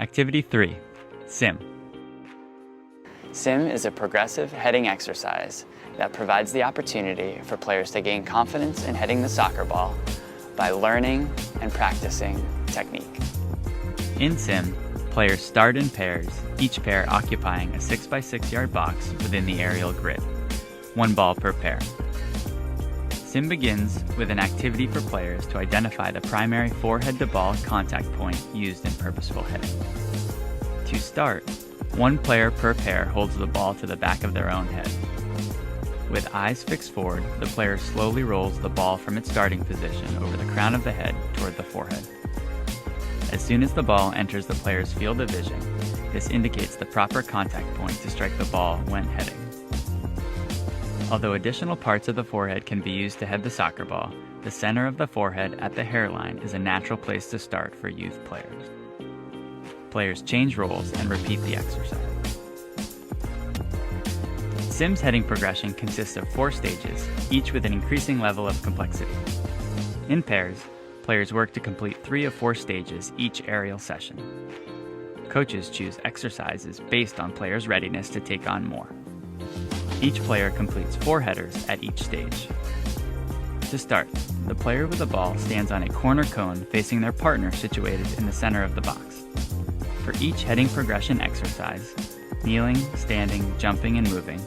Activity 3. Sim. Sim is a progressive heading exercise that provides the opportunity for players to gain confidence in heading the soccer ball by learning and practicing technique. In Sim, players start in pairs, each pair occupying a 6x6 yard box within the aerial grid. One ball per pair. Sim begins with an activity for players to identify the primary forehead-to-ball contact point used in purposeful heading. To start, one player per pair holds the ball to the back of their own head. With eyes fixed forward, the player slowly rolls the ball from its starting position over the crown of the head toward the forehead. As soon as the ball enters the player's field of vision, this indicates the proper contact point to strike the ball when heading. Although additional parts of the forehead can be used to head the soccer ball, the center of the forehead at the hairline is a natural place to start for youth players. Players change roles and repeat the exercise. Sim's heading progression consists of 4 stages, each with an increasing level of complexity. In pairs, players work to complete 3 of 4 stages each aerial session. Coaches choose exercises based on players' readiness to take on more. Each player completes 4 headers at each stage. To start, the player with the ball stands on a corner cone facing their partner situated in the center of the box. For each heading progression exercise, kneeling, standing, jumping, and moving,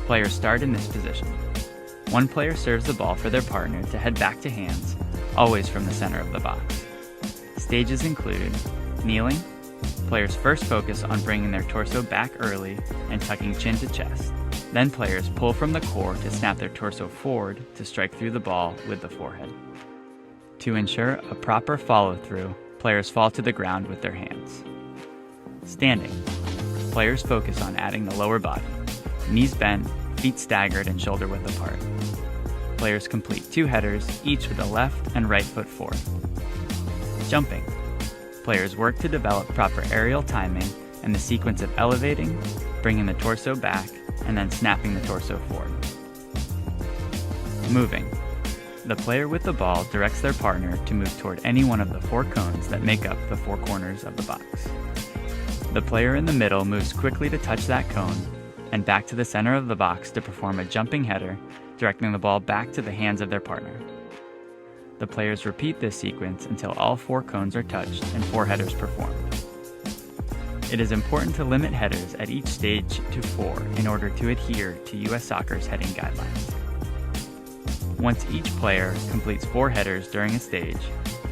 players start in this position. One player serves the ball for their partner to head back to hands, always from the center of the box. Stages include kneeling. Players first focus on bringing their torso back early and tucking chin to chest. Then players pull from the core to snap their torso forward to strike through the ball with the forehead. To ensure a proper follow-through, players fall to the ground with their hands. Standing. Players focus on adding the lower body, knees bent, feet staggered and shoulder-width apart. Players complete 2 headers, each with the left and right foot forward. Jumping. Players work to develop proper aerial timing and the sequence of elevating, bringing the torso back, and then snapping the torso forward. Moving. The player with the ball directs their partner to move toward any one of the 4 cones that make up the 4 corners of the box. The player in the middle moves quickly to touch that cone and back to the center of the box to perform a jumping header, directing the ball back to the hands of their partner. The players repeat this sequence until all 4 cones are touched and 4 headers performed. It is important to limit headers at each stage to 4 in order to adhere to U.S. Soccer's heading guidelines. Once each player completes 4 headers during a stage,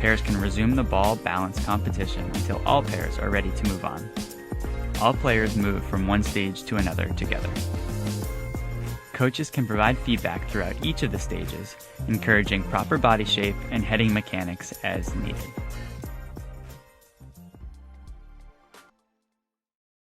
pairs can resume the ball balance competition until all pairs are ready to move on. All players move from one stage to another together. Coaches can provide feedback throughout each of the stages, encouraging proper body shape and heading mechanics as needed.